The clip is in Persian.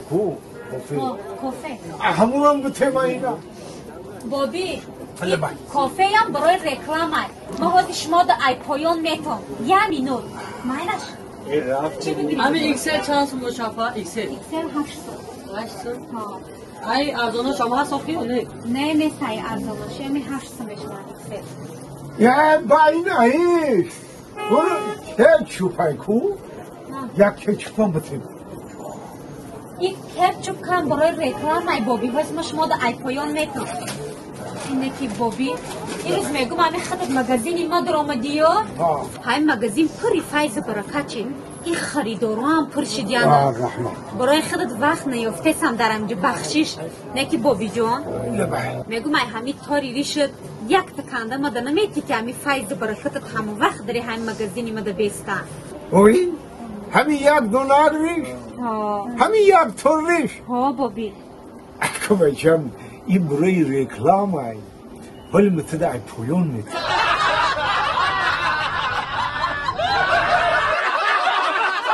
کو کافه کافه همون به تمایینا بابی حالا باید کافه هم برای رکلام هست ما باید شما دا ای پایان میتون یه مینور ماینش این رفت چی بگیریم؟ همین ایکسل چند سو مشافه ایکسل ایکسل 800 800 ها ای ارزانه شما هست آخی یا نه؟ نه نیست ای ارزانش یعنی 800 میشن ایکسل یه باید ایش برو کچوپای کو یک کچوپان بتیم این کچوپ کن برای رکلام ای بابی واسه ما شما دا ای پایان میتون اینه که بابی این روز میگم همه خطت مگزینی ما در آمدی های مگزین پری فیض برکتین این خریدارو هم پر شدیانه رحمت برای خودت وقت نیفته سم در همجا بخشیش نه که بابی جان میگم ای همین تاری شد یک تکنده ما در نمیتی که همین فیض برکتت همون وقت داری همین مگزینی ما در بیسته اوی همین $1 ریش همین $1 ریش ها بابی اکو بچم این برای رکلام های ولی متده ای پویون میتونه